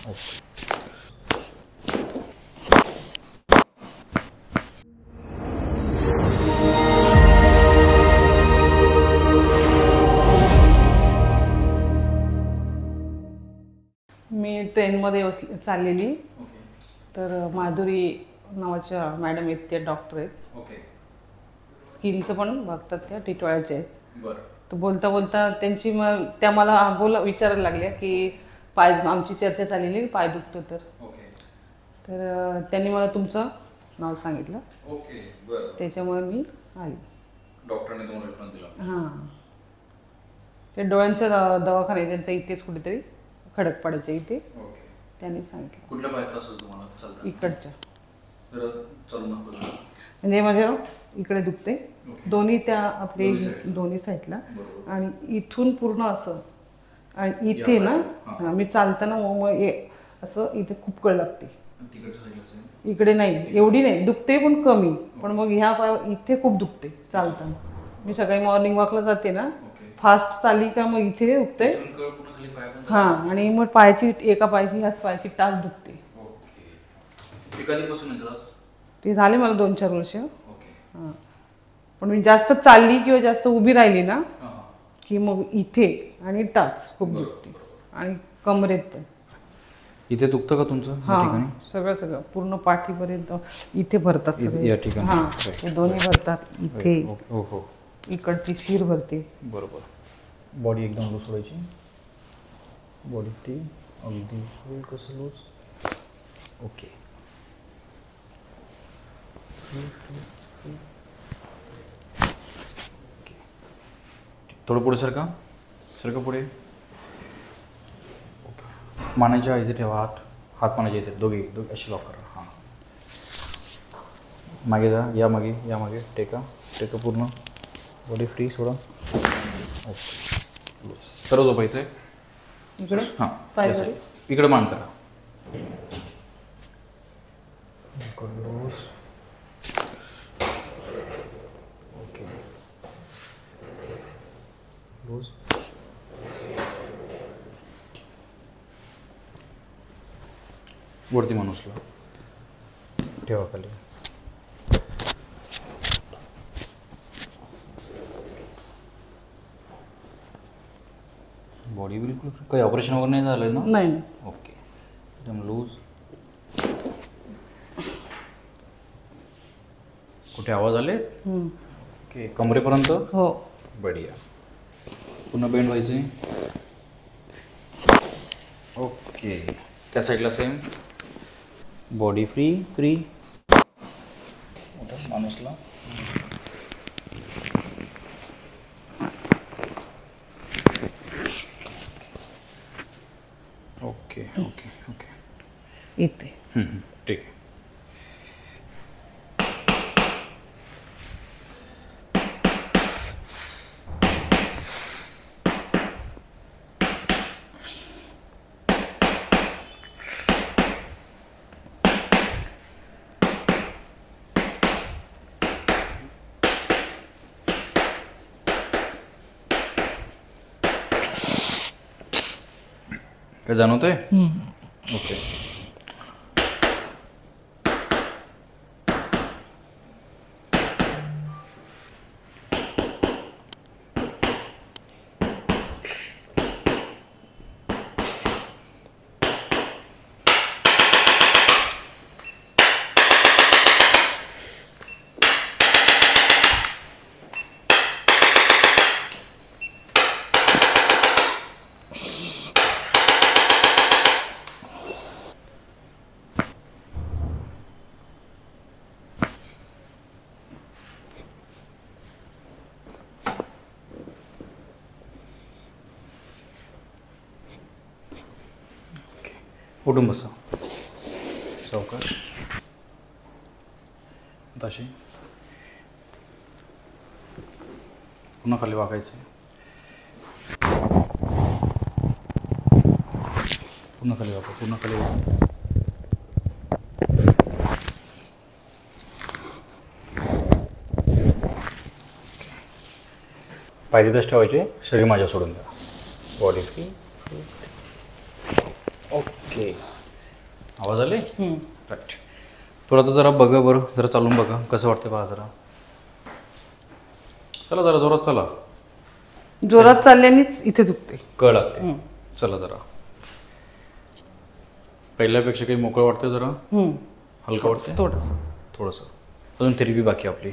मी ट्रेनमध्ये चाललेली, तर माधुरी नावाच्या मॅडम आहेत, त्या डॉक्टर आहेत, स्किनचं पण बघतात, त्या टिटवाळ्याच्या आहेत. तर बोलता बोलता त्यांची त्या मला विचारायला लागल्या की पाय, आमची चर्चा चाललेली पाय दुखतो तर त्यांनी मला तुमचं नाव सांगितलं. त्याच्यामुळे मी आली. डॉक्टरने तुम्हाला रेफरन्स दिला? हां, ते डोळ्यांचा दवाखाना आहे त्यांचा इथेच कुठेतरी, खडकपाड्याच्या इथे. त्यांनी सांगितलं. कुठल्या पाय त्रास होतो तुम्हाला चालता? इकडच्या. चालू म्हणजे माझ्या इकडे दुखते, दोन्ही त्या आपले दोन्ही साईडला, आणि इथून पूर्ण असं, आणि इथे ना मी चालताना मग असं इथे खूप कळ लागते. इकडे नाही, एवढी नाही दुखते, पण कमी. पण मग ह्या पाय इथे खूप दुखते चालताना. मी सकाळी मॉर्निंग वॉकला जाते ना, फास्ट चालली का मग इथे दुखते. हां, आणि मग पायाची, एका पायाची, ह्याच पायाची टाच दुखते. ते झाले मला 2-4 वर्ष. हां, पण मी जास्त चालली किंवा जास्त उभी राहिली ना की मग इथे आणि टाच खूप दुखते, आणि कमरेत पण. इथे दुखतं का तुमचं? हां, सगळं पूर्ण पाठीपर्यंत इथे भरतात या ठिकाणी. हां, हे दोन्ही भरतात इथे. हो, इकडची शिर भरते. बरोबर. बॉडी एकदम लूज सोडायची. बॉडी ती अगदी फुल कसं लूज. ओके. थोडं पुढे सरका पुढे. मानेच्या इथे ठेवा, हात मानेच्या इथे, दोघे अशी लॉक करा. हां, मागे जा, या मागे टेका पूर्ण. बॉडी फ्री सोडा. ओके, सर्व झोपायचं आहे इकडे. हां, इकडे मान करा. लूज. Okay, loose. वरती माणूसला ठेवा खाली. बॉडी बिलकुल काही ऑपरेशन वगैरे नाही झालं ना? नाही. ओके, एकदम लूज. कुठे आवाज आले? ओके, कमरेपर्यंत? हो. बढिया. पुन्हा बेंड व्हायचे. ओके, त्या साईडला सेम. Body free. माणूसला ओके. इथे ठीक आहे. काय जाणवतंय? ओके. उठून बसा. सावकाश. तशी पुन्हा खाली वाकायचं. पुन्हा खाली वाका. पाय तिथंच ठेवायचे. शरीर माझ्या सोडून द्या. Body free. ओके, आवाज आले. राईट. थोडं आता जरा बघा बरं, जरा चालून बघा कसं वाटतं पहा जरा. चला जरा जोरात चला. जोरात चालल्यानेच इथे दुखते. कळ लागते. चला जरा. पहिल्यापेक्षा काही मोकळं वाटतं जरा. हलकं वाटतं थोडंसं. थोडंसं. अजून थेरपी बाकी आपली.